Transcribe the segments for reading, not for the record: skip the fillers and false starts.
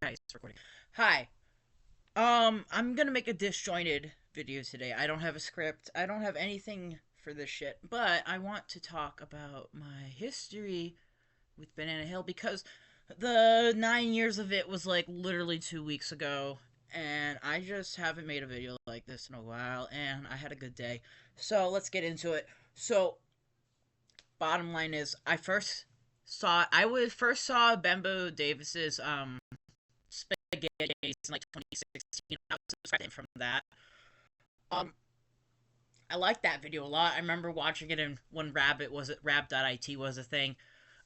Nice recording. Hi. I'm gonna make a disjointed video today. I don't have a script. I don't have anything for this shit, but I want to talk about my history with Banana Hill because the 9 years of it was like literally 2 weeks ago, and I just haven't made a video like this in a while, and I had a good day. So let's get into it. So, bottom line is, I first saw Bembo Davis's spaghetti in like 2016. I was subscribed from that. Um, I liked that video a lot. I remember watching it in when Rab.it was a thing.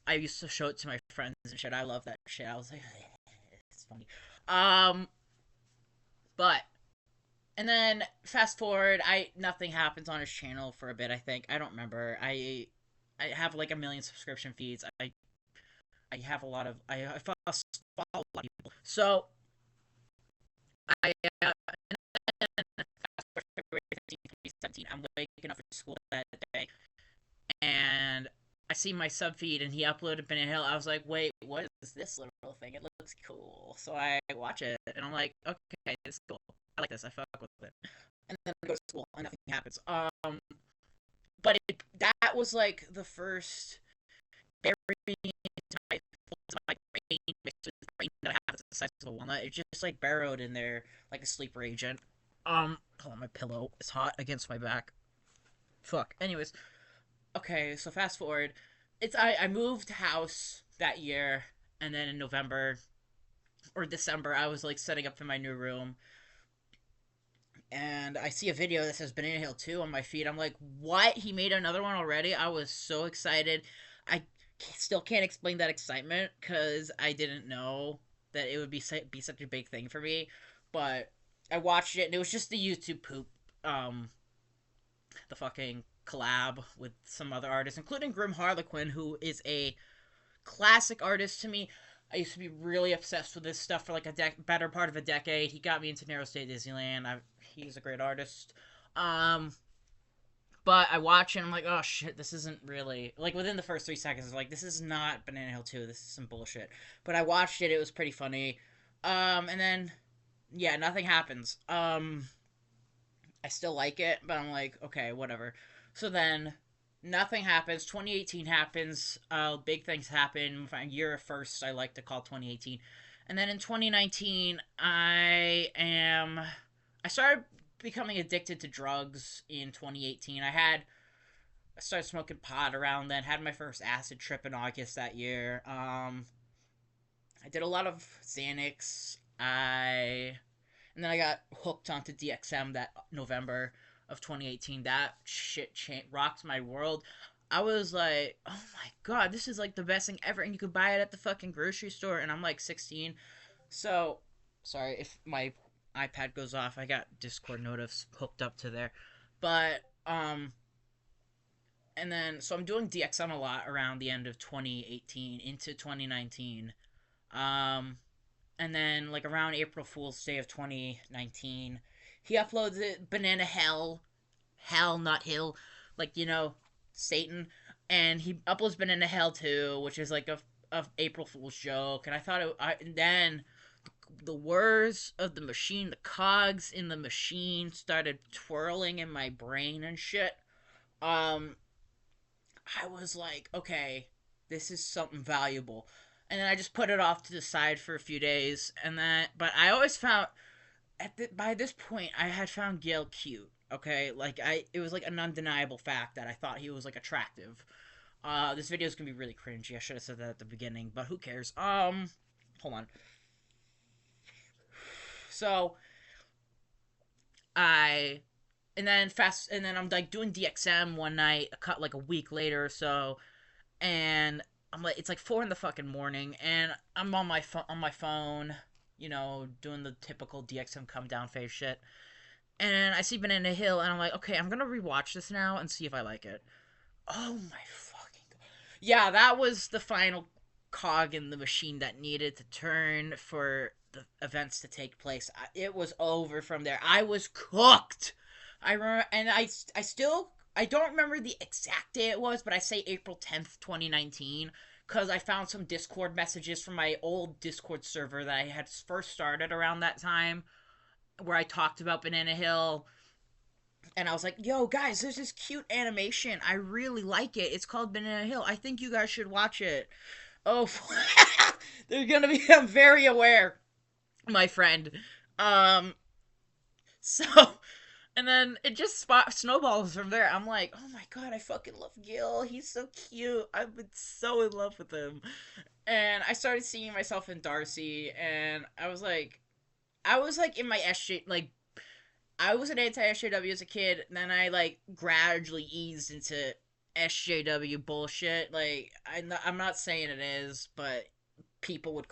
I used to show it to my friends and shit. I love that shit. I was like, it's funny. Um, but and then fast forward, I nothing happens on his channel for a bit. I think I don't remember. I have like a million subscription feeds. I have a lot of I follow a lot of people. So I February 15th, 2017. I'm waking up for school that day, and I see my sub feed, and he uploaded Banana Hill. I was like, wait, what is this little thing? It looks cool. So I watch it, and I'm like, okay, this is cool. I like this. I fuck with it. And then I go to school, and nothing happens. That was like the first burying into my brain, mixed with the brain that I have the size of a walnut. It just like burrowed in there like a sleeper agent. Hold on, my pillow is hot against my back. Fuck. Anyways, okay, so fast forward. I moved house that year, and then in November or December, I was like setting up for my new room, and I see a video that says Banana Hill 2 on my feed. I'm like, what? He made another one already? I was so excited. I still can't explain that excitement because I didn't know that it would be such a big thing for me. But I watched it, and it was just the YouTube poop. The fucking collab with some other artists, including Grim Harlequin, who is a classic artist to me. I used to be really obsessed with this stuff for like better part of a decade. He got me into Narrow State Disneyland. He's a great artist. Um, but I watch it and I'm like, oh shit, this isn't really like within the first 3 seconds. Like this is not Banana Hill 2. This is some bullshit. But I watched it. It was pretty funny. And then yeah, nothing happens. I still like it, but I'm like, okay, whatever. So then nothing happens. 2018 happens. Big things happen. My year first, I like to call 2018. And then in 2019, I started becoming addicted to drugs in 2018. I started smoking pot around then. Had my first acid trip in August that year. I did a lot of Xanax. And then I got hooked onto DXM that November of 2018. That shit rocked my world. I was like, oh my god, this is like the best thing ever. And you could buy it at the fucking grocery store. And I'm like 16. So, sorry if my iPad goes off. I got Discord notifs hooked up to there. But, and then, so I'm doing DXM a lot around the end of 2018 into 2019. Um, and then like around April Fool's Day of 2019, he uploads it Banana Hell, not Hill, like Satan, and he uploads Banana Hell too, which is like a April Fool's joke, and I thought and then the whirs of the machine, the cogs in the machine started twirling in my brain and shit. Um, I was like, okay, this is something valuable. And then I just put it off to the side for a few days, but I always found by this point I had found Gail cute. Okay, like it was like an undeniable fact that I thought he was like attractive. This video is gonna be really cringy. I should have said that at the beginning, but who cares? Hold on. So I and then I'm like doing DXM one night, cut like a week later or so, and I'm like, it's like 4 in the fucking morning, and I'm on my phone, doing the typical DXM come down phase shit, and I see Banana Hill, and I'm like, okay, I'm gonna rewatch this now and see if I like it. Oh my fucking god! Yeah, that was the final cog in the machine that needed to turn for the events to take place. It was over from there. I was cooked. I remember, and I still I don't remember the exact day it was, but I say April 10th, 2019, because I found some Discord messages from my old Discord server that I had first started around that time, where I talked about Banana Hill, and I was like, "Yo, guys, there's this cute animation. I really like it. It's called Banana Hill. I think you guys should watch it." Oh, they're gonna be. I'm very aware, my friend. Um, so, and then it just snowballs from there. I'm like, oh my god, I fucking love Gil. He's so cute. I've been so in love with him. And I started seeing myself in Darcy, and I was like in my SJ, like, I was an anti SJW as a kid, and then I like gradually eased into SJW bullshit. Like, I'm not saying it is, but people would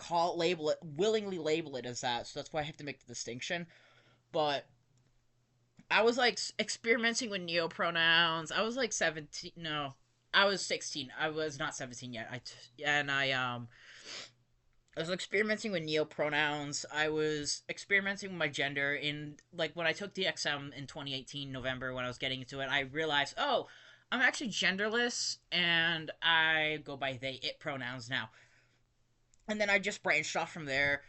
willingly label it as that, so that's why I have to make the distinction. But I was like experimenting with neo pronouns. I was like 17. No, I was 16. I was not 17 yet. I was experimenting with neo pronouns. I was experimenting with my gender in like when I took DXM in 2018 November when I was getting into it. I realized, oh, I'm actually genderless and I go by they it pronouns now. And then I just branched off from there.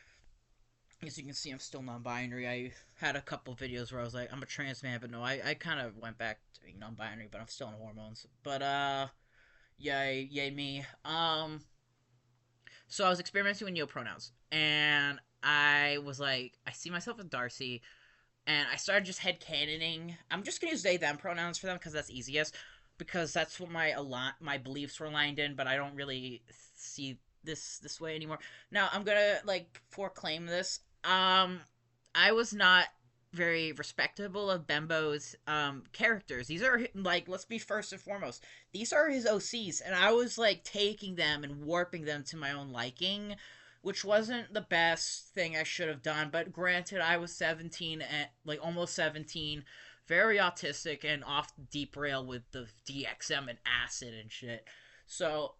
As you can see, I'm still non-binary. I had a couple videos where I was like, I'm a trans man, but no, I kind of went back to being non-binary, but I'm still on hormones. But yay me. So I was experimenting with neo-pronouns, and I was like, I see myself with Darcy, and I started just headcanoning. I'm just gonna use they them pronouns for them because that's easiest, because that's what my beliefs were aligned in. But I don't really see this way anymore. Now I'm gonna like proclaim this. I was not very respectable of Bembo's characters. These are like, let's be first and foremost, these are his OCs, and I was like taking them and warping them to my own liking, which wasn't the best thing I should have done. But granted, I was 17 and like almost 17, very autistic and off the deep rail with the DXM and acid and shit. So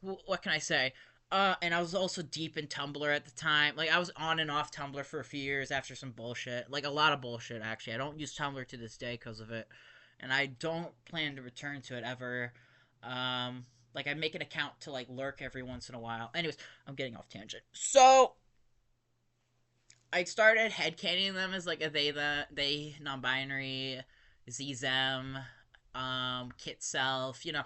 what can I say? And I was also deep in Tumblr at the time. Like, I was on and off Tumblr for a few years after some bullshit. Like, a lot of bullshit, actually. I don't use Tumblr to this day because of it. And I don't plan to return to it ever. Like, I make an account to, like, lurk every once in a while. Anyways, I'm getting off tangent. So, I started headcaning them as, like, a they non-binary, Z-Them, Kit Self, you know.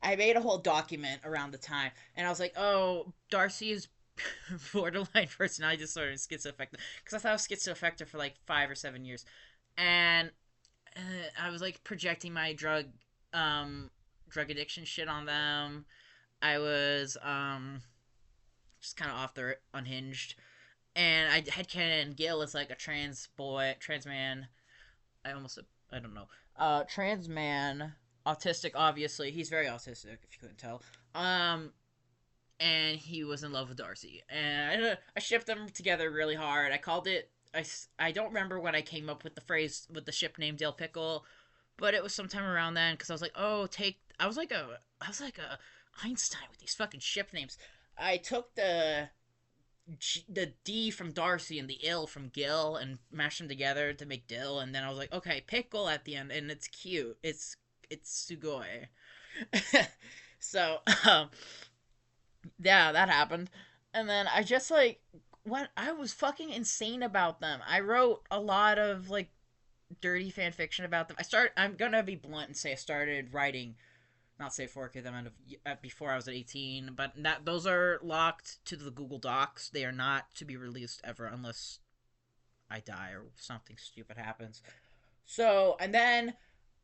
I made a whole document around the time, and I was like, "Oh, Darcy is borderline personality disorder and schizoaffective," because I thought I was schizoaffective for like 5 or 7 years, and I was like projecting my drug addiction shit on them. I was just kind of off the unhinged, and I had Ken Gill as like a trans man. I almost I don't know, trans man, autistic. Obviously, he's very autistic. If you couldn't tell, and he was in love with Darcy, and I shipped them together really hard. I called it. I don't remember when I came up with the phrase with the ship name Dale Pickle, but it was sometime around then because I was like, oh, I was like a Einstein with these fucking ship names. I took the D from Darcy and the ill from Gil and mashed them together to make Dill, and then I was like, okay, pickle at the end, and it's cute. It's sugoi. So yeah, that happened, and then I just like what I was fucking insane about them. I wrote a lot of like dirty fan fiction about them. I'm gonna be blunt and say I started writing not safe for work at the end of before I was at 18, but that those are locked to the Google Docs. They are not to be released ever unless I die or something stupid happens. So and then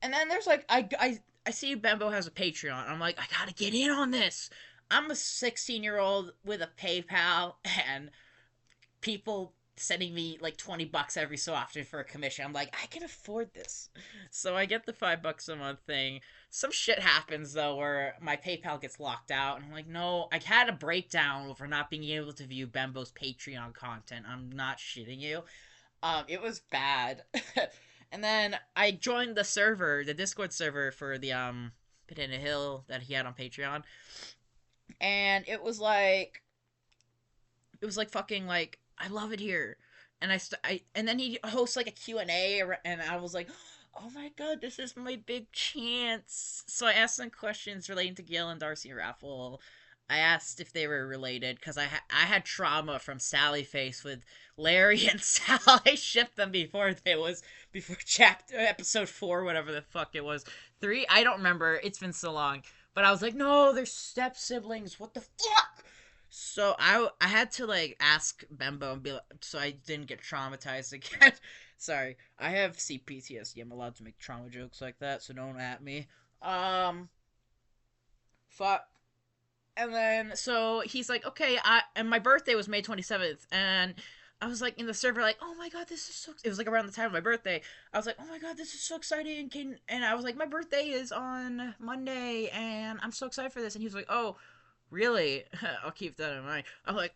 there's like I see Bembo has a Patreon. I'm like, I gotta get in on this. I'm a 16-year-old with a PayPal and people sending me like $20 every so often for a commission. I'm like, I can afford this. So I get the $5 a month thing. Some shit happens though where my PayPal gets locked out, and I'm like, no, I had a breakdown over not being able to view Bembo's Patreon content. I'm not shitting you. It was bad. And then I joined the server, the Discord server for the Banana Hill that he had on Patreon, and it was like fucking like I love it here. And and then he hosts like a Q&A, and I was like, oh my god, this is my big chance. So I asked some questions relating to Gail and Darcy Raffle. I asked if they were related because I had trauma from Sally Face with Larry and Sal. I shipped them before chapter episode 4, whatever the fuck it was. 3, I don't remember. It's been so long. But I was like, no, they're step siblings. What the fuck? So I had to like ask Bembo and be like, so I didn't get traumatized again. Sorry, I have CPTSD. I'm allowed to make trauma jokes like that, so don't at me. Um, fuck. And then so he's like, okay, and my birthday was May 27th, and I was like in the server, like, oh my god, this is so. It was like around the time of my birthday. I was like, oh my god, this is so exciting. And I was like, my birthday is on Monday, and I'm so excited for this. And he was like, oh, really? I'll keep that in mind. I'm like,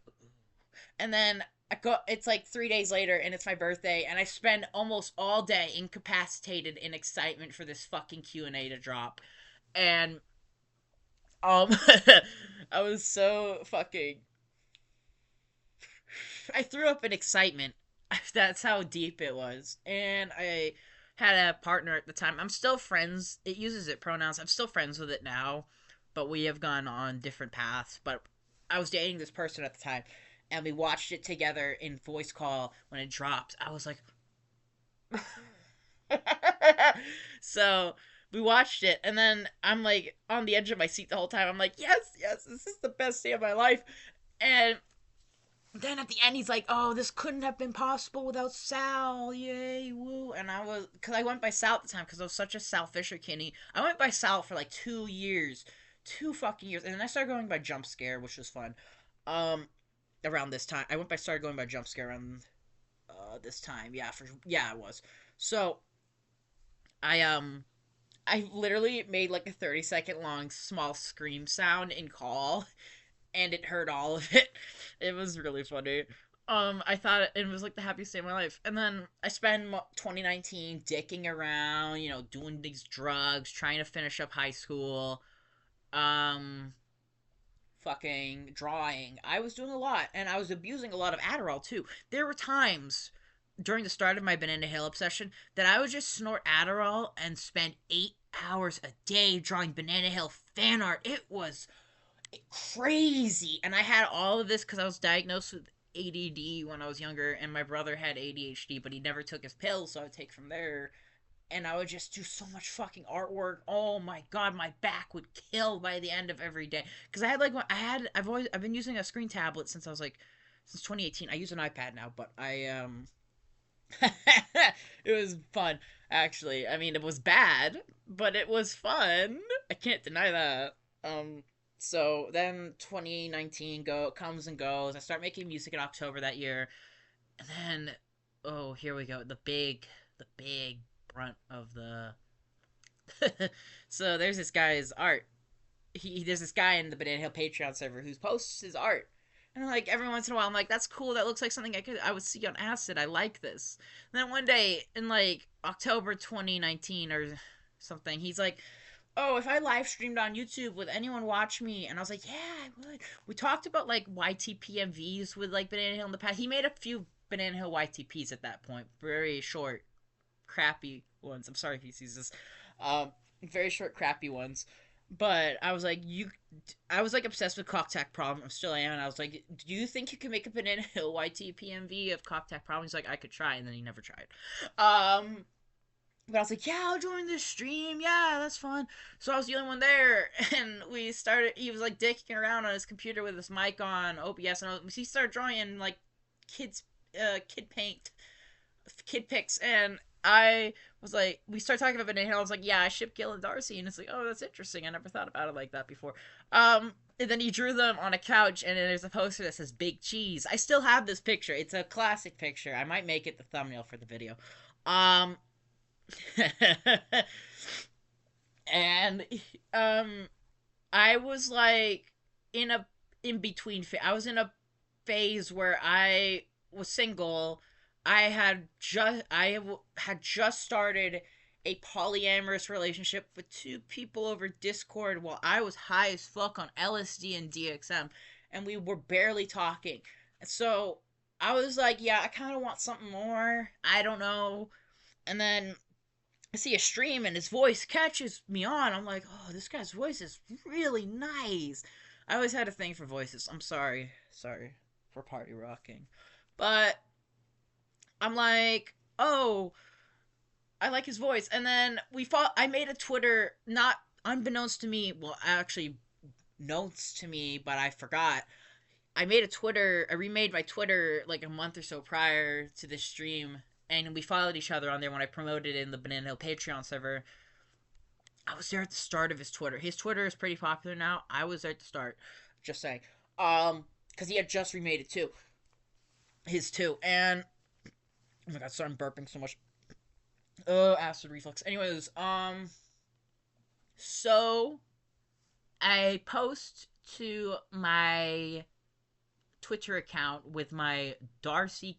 and then I go. It's like 3 days later, and it's my birthday, and I spend almost all day incapacitated in excitement for this fucking Q&A to drop, and um, I was so fucking. I threw up in excitement. That's how deep it was, and I had a partner at the time. I'm still friends. It uses it pronouns. I'm still friends with it now, but we have gone on different paths. But I was dating this person at the time, and we watched it together in voice call when it dropped. I was like, so we watched it, and then I'm like on the edge of my seat the whole time. I'm like, yes, yes, this is the best day of my life. And then at the end, he's like, oh, this couldn't have been possible without Sal. Yay, woo. And I was, because I went by Sal at the time, because I was such a Sal Fisher kinney. I went by Sal for like 2 years. 2 fucking years. And then I started going by Jump Scare, which was fun. Um, Around this time. Started going by Jump Scare around this time. Yeah, it was. So, I, I literally made like a 30-second long small scream sound in call, and it heard all of it. It was really funny. I thought it was like the happiest day of my life. And then I spent 2019 dicking around, doing these drugs, trying to finish up high school. Um, Fucking drawing. I was doing a lot, and I was abusing a lot of Adderall too. There were times during the start of my Banana Hill obsession that I would just snort Adderall and spend 8 hours a day drawing Banana Hill fan art. It was crazy. And I had all of this because I was diagnosed with ADD when I was younger, and my brother had ADHD, but he never took his pills, so I would take from there. And I would just do so much fucking artwork. Oh my god, my back would kill by the end of every day. Because I've been using a screen tablet since 2018. I use an iPad now, but it was fun, actually. I mean, it was bad, but it was fun. I can't deny that. So then 2019 comes and goes. I start making music in October that year, and then oh, here we go. The big brunt of the. So there's this guy's art. There's this guy in the Banana Hill Patreon server who posts his art, and like every once in a while, I'm like, that's cool. That looks like something I would see on Acid. I like this. And then one day in like October 2019 or something, he's like, oh, if I live streamed on YouTube, would anyone watch me? And I was like, yeah, I would. We talked about like YTPMVs with like Banana Hill in the past. He made a few Banana Hill YTPs at that point, very short, crappy ones. I'm sorry if he sees this. Very short, crappy ones. But I was like, I was like obsessed with Cocktack Problem. I still am. And I was like, do you think you can make a Banana Hill YTPMV of Cocktack Problem? He's like, I could try, and then he never tried. But I was like, yeah, I'll join this stream. Yeah, that's fun. So I was the only one there, and he was like dicking around on his computer with his mic on OBS, and he started drawing like kids, kid paint, kid pics, and I was like, we started talking about Banana Hill. I was like, yeah, I ship Gil and Darcy, and it's like, oh, that's interesting. I never thought about it like that before. And then he drew them on a couch, and then there's a poster that says Big Cheese. I still have this picture. It's a classic picture. I might make it the thumbnail for the video. Um, and I was like in between. I was in a phase where I was single. I had just started a polyamorous relationship with two people over Discord while I was high as fuck on LSD and DXM, and we were barely talking. So I was like, yeah, I kind of want something more. I don't know. And then I see a stream and his voice catches me on. I'm like, oh, this guy's voice is really nice. I always had a thing for voices. I'm sorry for party rocking, but I'm like, oh, I like his voice. And then we fought. I made a Twitter, not unbeknownst to me. Well, actually, notes to me, but I forgot. I made a Twitter. I remade my Twitter like a month or so prior to this stream, and we followed each other on there when I promoted it in the Banana Hill Patreon server. I was there at the start of his Twitter. His Twitter is pretty popular now. I was there at the start. Just saying. Because he had just remade it too. His too. And oh my god, sorry, I'm burping so much. Oh, acid reflux. Anyways, so I post to my Twitter account with my Darcy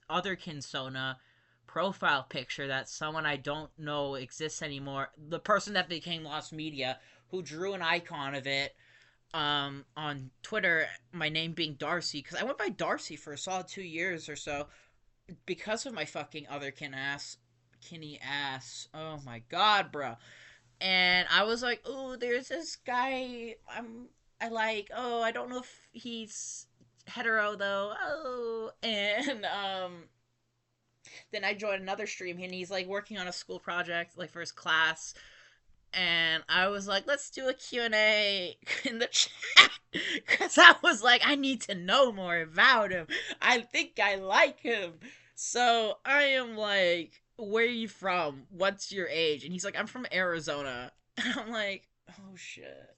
other Kinsona profile picture. That's someone I don't know exists anymore. The person that became Lost Media, who drew an icon of it on Twitter, my name being Darcy, because I went by Darcy for a solid 2 years or so because of my fucking other Kinney ass. Oh my god, bro. And I was like, oh, there's this guy I like. Oh, I don't know if he's hetero though. Oh, and then I joined another stream and he's like working on a school project like for his class, and I was like, let's do a Q&A in the chat because I was like, I need to know more about him. I think I like him. So I am like, where are you from? What's your age? And he's like, I'm from Arizona. And I'm like, oh shit,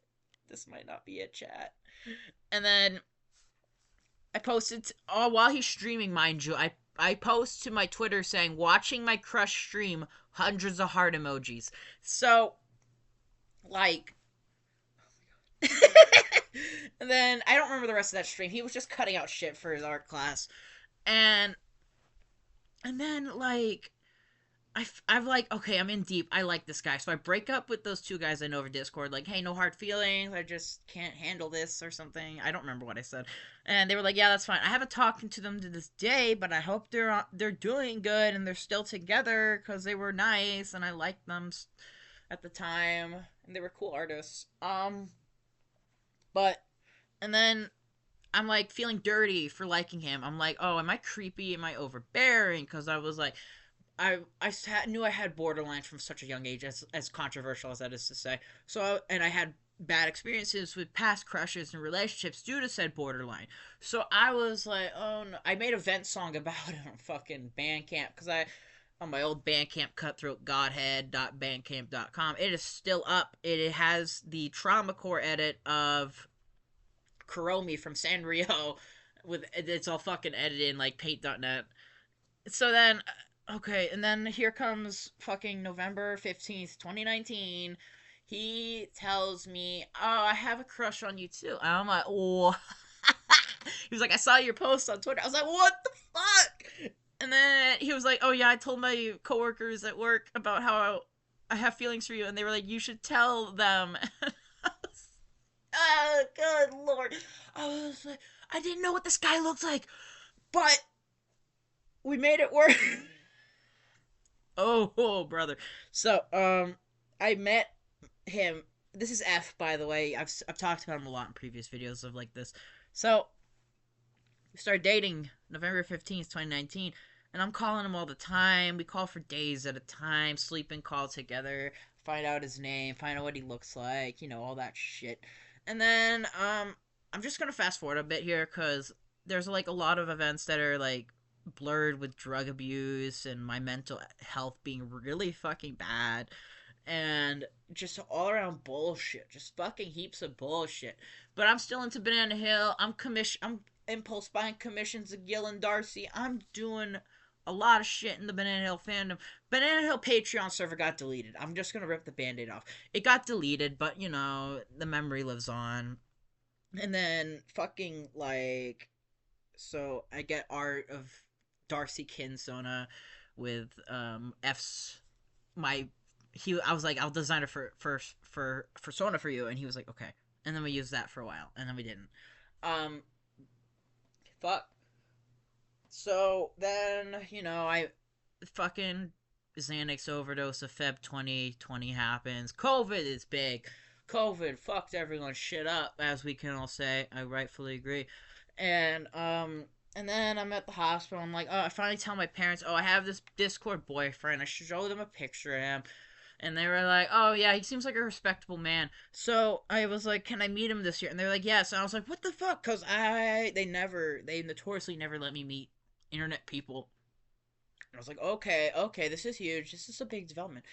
this might not be a chat. And then I posted, while he's streaming, mind you, I post to my Twitter saying, watching my crush stream, hundreds of heart emojis. So, like, and then I don't remember the rest of that stream. He was just cutting out shit for his art class. And then, like, I'm like, okay, I'm in deep. I like this guy. So I break up with those two guys I know over Discord, like, hey, no hard feelings. I just can't handle this or something. I don't remember what I said. And they were like, yeah, that's fine. I haven't talked to them to this day, but I hope they're doing good and they're still together because they were nice and I liked them at the time and they were cool artists. But and then I'm like feeling dirty for liking him. I'm like, oh, am I creepy? Am I overbearing? Because I was like, I knew I had borderline from such a young age, as controversial as that is to say. So, and I had bad experiences with past crushes and relationships due to said borderline. So I was like, oh no. I made a vent song about it on fucking Bandcamp because on my old Bandcamp, cutthroatgodhead.bandcamp.com. It is still up. It has the trauma core edit of Kuromi from Sanrio with it's all fucking edited in like paint.net. So then okay, and then here comes fucking November 15th, 2019. He tells me, "Oh, I have a crush on you too." And I'm like, "Oh." He was like, "I saw your post on Twitter." I was like, "What the fuck?" And then he was like, "Oh yeah, I told my coworkers at work about how I have feelings for you, and they were like, you should tell them." Oh, good lord. I was like, I didn't know what this guy looks like, but we made it work. Oh, brother. So, I met him. This is F, by the way. I've talked about him a lot in previous videos of like this. So, we started dating November 15th, 2019, and I'm calling him all the time. We call for days at a time, sleep and call together, find out his name, find out what he looks like, all that shit. And then, I'm just gonna fast forward a bit here because there's like a lot of events that are like blurred with drug abuse and my mental health being really fucking bad and just all around bullshit, just fucking heaps of bullshit. But I'm still into Banana Hill. I'm impulse buying commissions of Gil and Darcy. I'm doing a lot of shit in the Banana Hill fandom. Banana Hill Patreon server got deleted. I'm just gonna rip the band-aid off. It got deleted, but the memory lives on. And then fucking like so I get art of Darcy Kinsona with F's my he I was like, I'll design it for Sona for you, and he was like, okay. And then we used that for a while, and then we didn't. Um fuck. So then, I fucking Xanax overdose of Feb 2020 happens. COVID is big. COVID fucked everyone's shit up, as we can all say. I rightfully agree. And then I'm at the hospital. I'm like, oh, I finally tell my parents, oh, I have this Discord boyfriend. I should show them a picture of him. And they were like, oh, yeah, he seems like a respectable man. So I was like, can I meet him this year? And they were like, yes. And I was like, what the fuck? Because they notoriously never let me meet internet people. And I was like, okay, okay, this is huge. This is a big development.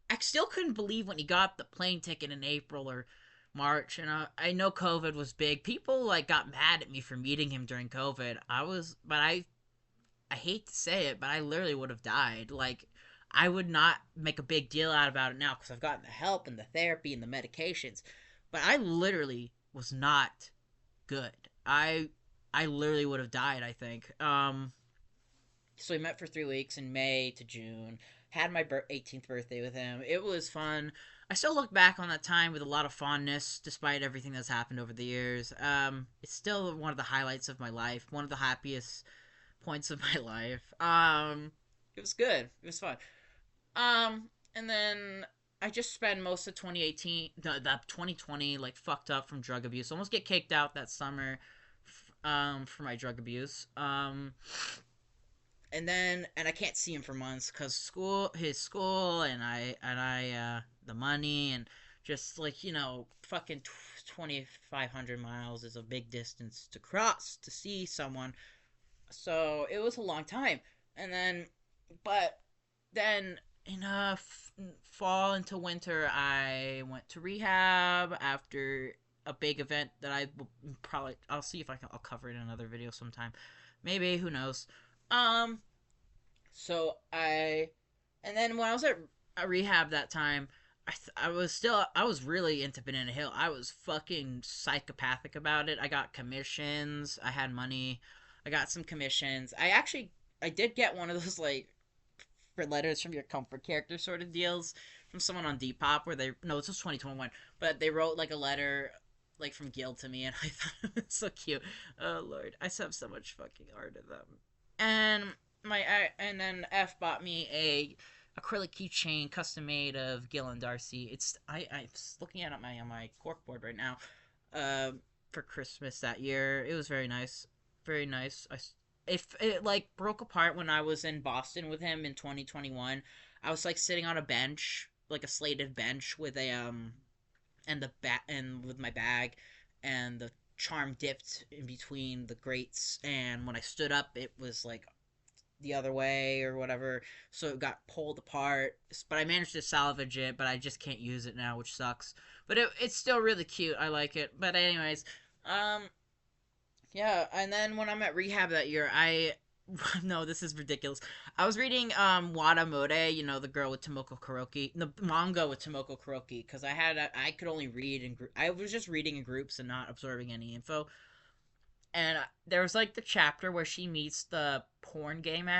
I still couldn't believe when he got the plane ticket in April or March, and I know COVID was big. People like got mad at me for meeting him during COVID. I hate to say it, but I literally would have died. Like, I would not make a big deal out about it now because I've gotten the help and the therapy and the medications. But I literally was not good. I literally would have died, I think. So we met for 3 weeks in May to June. Had my 18th birthday with him. It was fun. I still look back on that time with a lot of fondness, despite everything that's happened over the years. It's still one of the highlights of my life. One of the happiest points of my life. It was good. It was fun. And then I just spent most of 2018, the 2020, like fucked up from drug abuse. Almost get kicked out that summer, for my drug abuse. And I can't see him for months because his school, and the money, and just like, fucking 2,500 miles is a big distance to cross to see someone. So it was a long time. And then, but then in fall into winter, I went to rehab after a big event that I'll see if I'll cover it in another video sometime. Maybe, who knows. Um, so and then when I was at rehab that time, I was really into Banana Hill. I was fucking psychopathic about it. I got commissions. I had money. I got some commissions. I did get one of those, like, for letters from your comfort character sort of deals from someone on Depop where no, this was 2021, but they wrote like a letter like from Gil to me, and I thought it was so cute. Oh Lord, I have so much fucking art of them. And and then F bought me a acrylic keychain custom made of Gil and Darcy. I'm looking at it on my corkboard right now. Uh, for Christmas that year, it was very nice, very nice. If it like broke apart when I was in Boston with him in 2021, I was like sitting on a bench, like a slated bench with a and with my bag, and the charm dipped in between the grates, and when I stood up it was like the other way or whatever, so it got pulled apart, but I managed to salvage it, but I just can't use it now, which sucks. But it's still really cute. I like it. But anyways, um yeah, and then when I'm at rehab that year, I no, this is ridiculous. I was reading Wada Mode, the girl with Tomoko Kuroki, the manga with Tomoko Kuroki, because I could only read I was just reading in groups and not absorbing any info. And there was like the chapter where she meets the porn game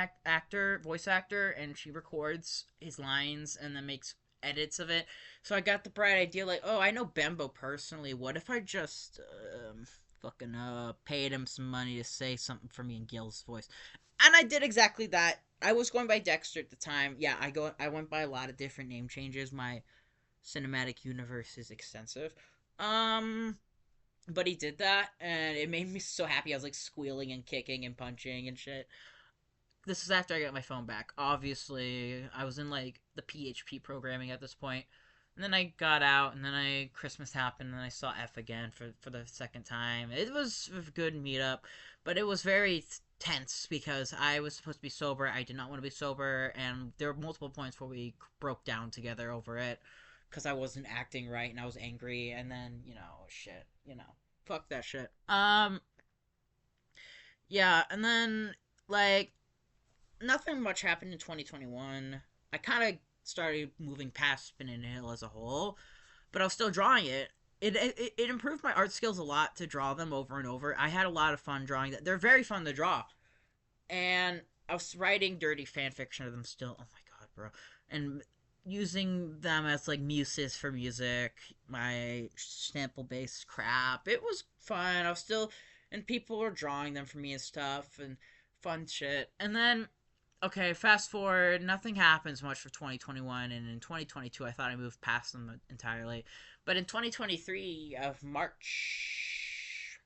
voice actor, and she records his lines and then makes edits of it. So I got the bright idea, like, oh, I know Bembo personally. What if I just fucking paid him some money to say something for me in Gil's voice? And I did exactly that. I was going by Dexter at the time. Yeah, I went by a lot of different name changes. My cinematic universe is extensive. But he did that, and it made me so happy. I was like squealing and kicking and punching and shit. This is after I got my phone back. Obviously, I was in like the PHP programming at this point. And then I got out, and then Christmas happened, and I saw F again for the second time. It was a good meetup, but it was very tense because I was supposed to be sober. I did not want to be sober, and there were multiple points where we broke down together over it because I wasn't acting right and I was angry. And then, shit, fuck that shit. Yeah, and then like nothing much happened in 2021. I kind of started moving past Spinning Hill as a whole, but I was still drawing it. It improved my art skills a lot to draw them over and over. I had a lot of fun drawing that. They're very fun to draw. And I was writing dirty fan fiction of them still. Oh my god, bro. And using them as like muses for music, my sample based crap. It was fun. And people were drawing them for me and stuff, and fun shit. And then okay, fast forward, nothing happens much for 2021, and in 2022, I thought I moved past them entirely. But in 2023 of March,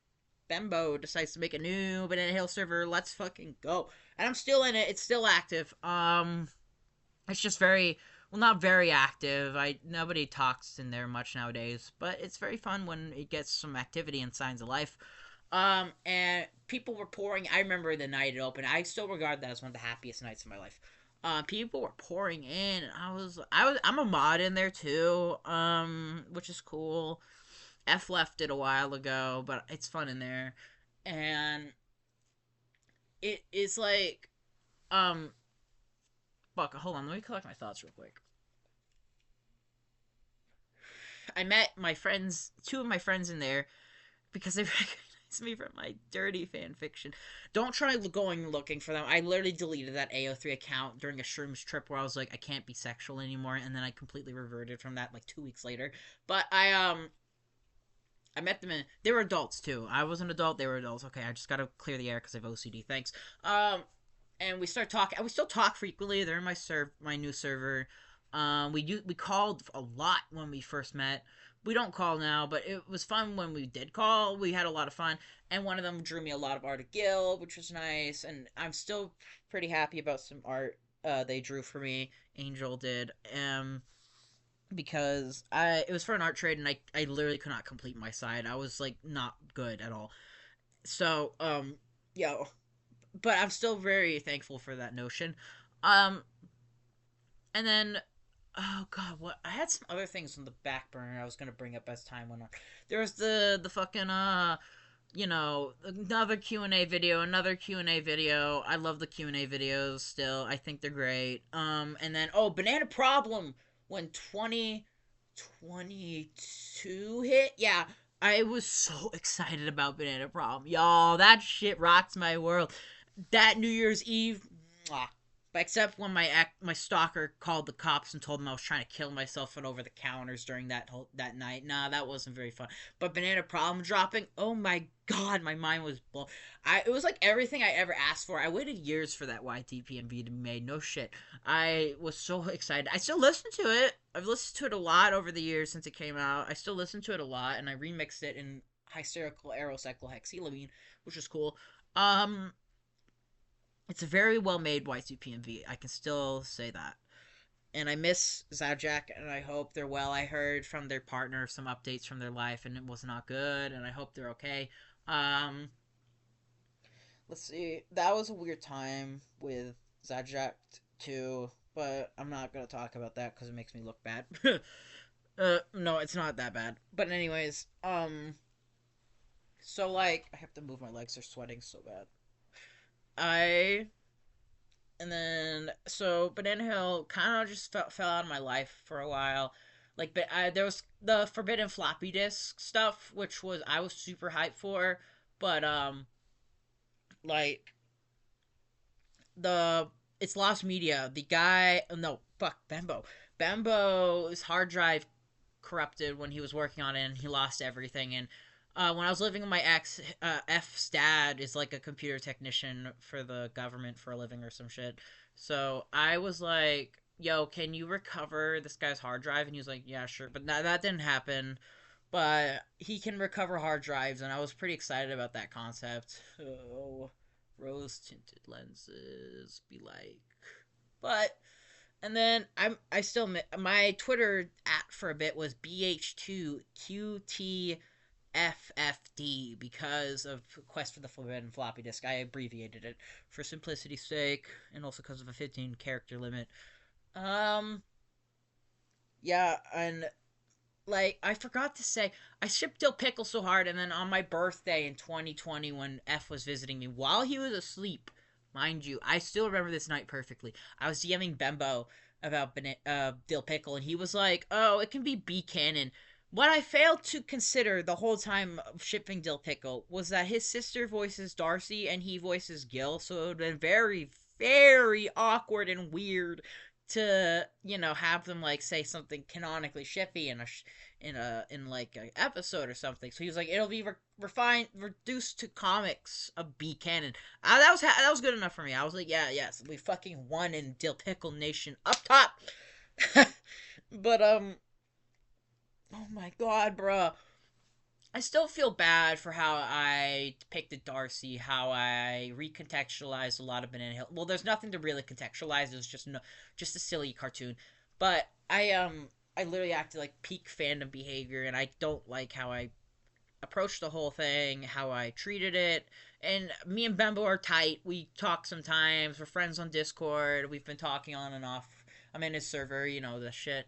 Bembo decides to make a new Banana Hill server. Let's fucking go. And I'm still in it. It's still active. It's just very well, not very active. I Nobody talks in there much nowadays, but it's very fun when it gets some activity and signs of life. And people were pouring. I remember the night it opened. I still regard that as one of the happiest nights of my life. People were pouring in, and I'm a mod in there too. Which is cool. F left it a while ago, but it's fun in there, and it is like, um, fuck. Hold on, let me collect my thoughts real quick. I met my friends, two of my friends in there, because they recognized me from my dirty fan fiction. Don't try going looking for them. I literally deleted that AO3 account during a shrooms trip where I was like, I can't be sexual anymore, and then I completely reverted from that like 2 weeks later. But I met them in. They were adults too. I was an adult. They were adults. Okay, I just gotta clear the air because I have OCD. Thanks. And we start talking. We still talk frequently. They're in my new server. We called a lot when we first met. We don't call now, but it was fun when we did call. We had a lot of fun, and one of them drew me a lot of art of Gil, which was nice. And I'm still pretty happy about some art they drew for me. Angel did. Because it was for an art trade, and I literally could not complete my side. I was like not good at all. So yeah, but I'm still very thankful for that notion. Um, and then, oh god, what I had some other things on the back burner I was gonna bring up as time went on. There was the fucking another Q&A video, another Q&A video. I love the Q&A videos still. I think they're great. And then, oh, Banana Problem when 2022 hit. Yeah, I was so excited about Banana Problem. Y'all, that shit rocks my world. That New Year's Eve, mwah. But except when my stalker called the cops and told them I was trying to kill myself and over the counters during that night. Nah, that wasn't very fun. But Banana Problem dropping, oh my god, my mind was blown. It was like everything I ever asked for. I waited years for that YTPMV to be made. No shit. I was so excited. I still listen to it. I've listened to it a lot over the years since it came out. I still listen to it a lot, and I remixed it in hysterical aerocyclohexylamine, which is cool. Um, it's a very well made Y2PMV. I can still say that. And I miss Zajac, and I hope they're well. I heard from their partner some updates from their life, and it was not good, and I hope they're okay. Um, let's see. That was a weird time with Zajac, too, but I'm not going to talk about that because it makes me look bad. No, it's not that bad. But, anyways, so, like, I have to move my legs, they're sweating so bad. I and then so Banana Hill kind of just fell out of my life for a while. Like, but there was the Forbidden floppy disk stuff, which was I was super hyped for, but like the it's lost media. The guy, no, fuck Bembo's hard drive corrupted when he was working on it, and he lost everything. And when I was living with my ex, F's dad is like a computer technician for the government for a living or some shit. So I was like, "Yo, can you recover this guy's hard drive?" And he was like, "Yeah, sure." But that didn't happen. But he can recover hard drives, and I was pretty excited about that concept. Oh, rose tinted lenses be like, but and then I still my Twitter at for a bit was BH2QTFFD because of Quest for the Forbidden Floppy Disk. I abbreviated it for simplicity's sake and also because of a 15 character limit. Um yeah, and like I forgot to say, I shipped Dill Pickle so hard, and then on my birthday in 2020 when F was visiting me while he was asleep, mind you, I still remember this night perfectly. I was DMing Bembo about Dill Pickle, and he was like, "Oh, it can be B canon." What I failed to consider the whole time of shipping Dill Pickle was that his sister voices Darcy and he voices Gil, so it would have been very, very awkward and weird to have them like say something canonically shippy in like an episode or something. So he was like, it'll be refined, reduced to comics of B canon. That was good enough for me. I was like, yeah, yes, we fucking won in Dill Pickle Nation up top. But oh my god, bro. I still feel bad for how I depicted Darcy, how I recontextualized a lot of Banana Hill. Well, there's nothing to really contextualize. It was just just a silly cartoon. But I literally acted like peak fandom behavior, and I don't like how I approached the whole thing, how I treated it. And me and Bembo are tight. We talk sometimes. We're friends on Discord. We've been talking on and off. I'm in his server, the shit.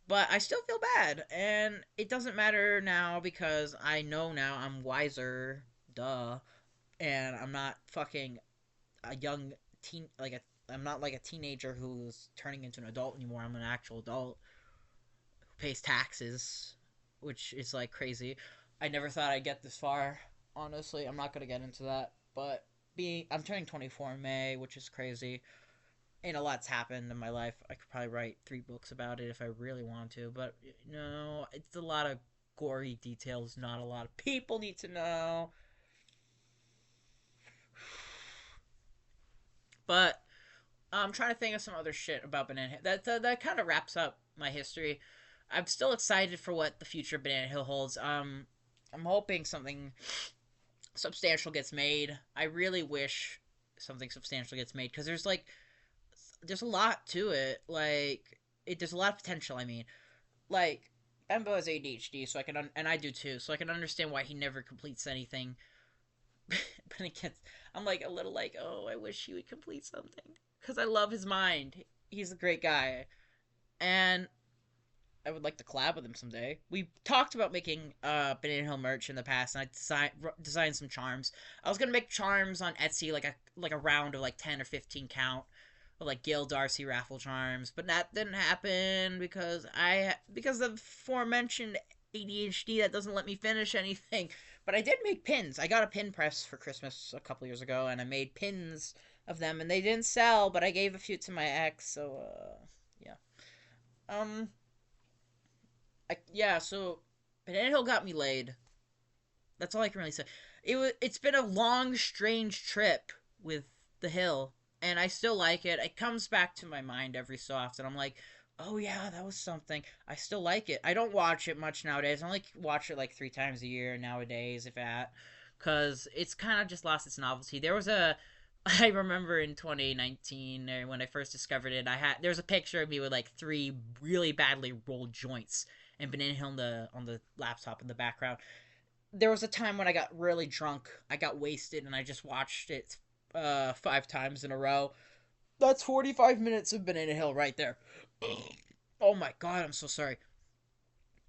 But I still feel bad, and it doesn't matter now because I know now I'm wiser, duh, and I'm not fucking a young teen like a I'm not like a teenager who's turning into an adult anymore. I'm an actual adult who pays taxes, which is like crazy. I never thought I'd get this far. Honestly, I'm not gonna get into that, but I'm turning 24 in May, which is crazy. And a lot's happened in my life. I could probably write 3 books about it if I really want to, but no, it's a lot of gory details. Not a lot of people need to know. But I'm trying to think of some other shit about Banana Hill. That kind of wraps up my history. I'm still excited for what the future of Banana Hill holds. I'm hoping something substantial gets made. I really wish something substantial gets made because there's a lot to it. There's a lot of potential. I mean, like Embo has ADHD, so and I do too, so I can understand why he never completes anything. But it gets, I'm like a little like, oh, I wish he would complete something because I love his mind. He's a great guy, and I would like to collab with him someday. We talked about making Banana Hill merch in the past, and I designed some charms. I was gonna make charms on Etsy, like a round of like 10 or 15 count of like Gil Darcy raffle charms, but that didn't happen because of aforementioned ADHD that doesn't let me finish anything. But I did make pins. I got a pin press for Christmas a couple years ago, and I made pins of them, and they didn't sell, but I gave a few to my ex. So yeah. Um, yeah. So Banana Hill got me laid. That's all I can really say. It's been a long, strange trip with the hill, and I still like it. It comes back to my mind every so often. I'm like, oh yeah, that was something. I still like it. I don't watch it much nowadays. I only watch it like 3 times a year nowadays, if that, because it's kind of just lost its novelty. There was a I remember in 2019 when I first discovered it, there's a picture of me with like 3 really badly rolled joints and Banana Hill on the laptop in the background. There was a time when I got really drunk. I got wasted and I just watched it 5 times in a row. That's 45 minutes of Banana Hill right there. Oh my god, I'm so sorry.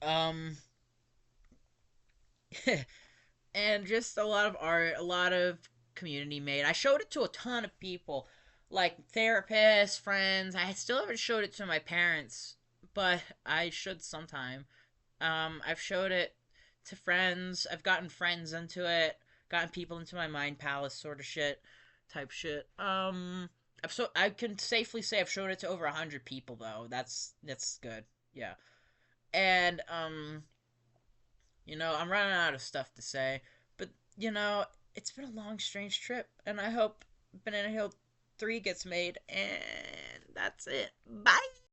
Um and just a lot of art, a lot of community made. I showed it to a ton of people, like therapists, friends. I still haven't showed it to my parents, but I should sometime. I've showed it to friends. I've gotten friends into it, gotten people into my mind palace sort of shit, type shit. I can safely say I've showed it to over 100 people though. That's good. Yeah, and I'm running out of stuff to say, but it's been a long, strange trip, and I hope Banana Hill 3 gets made, and that's it. Bye.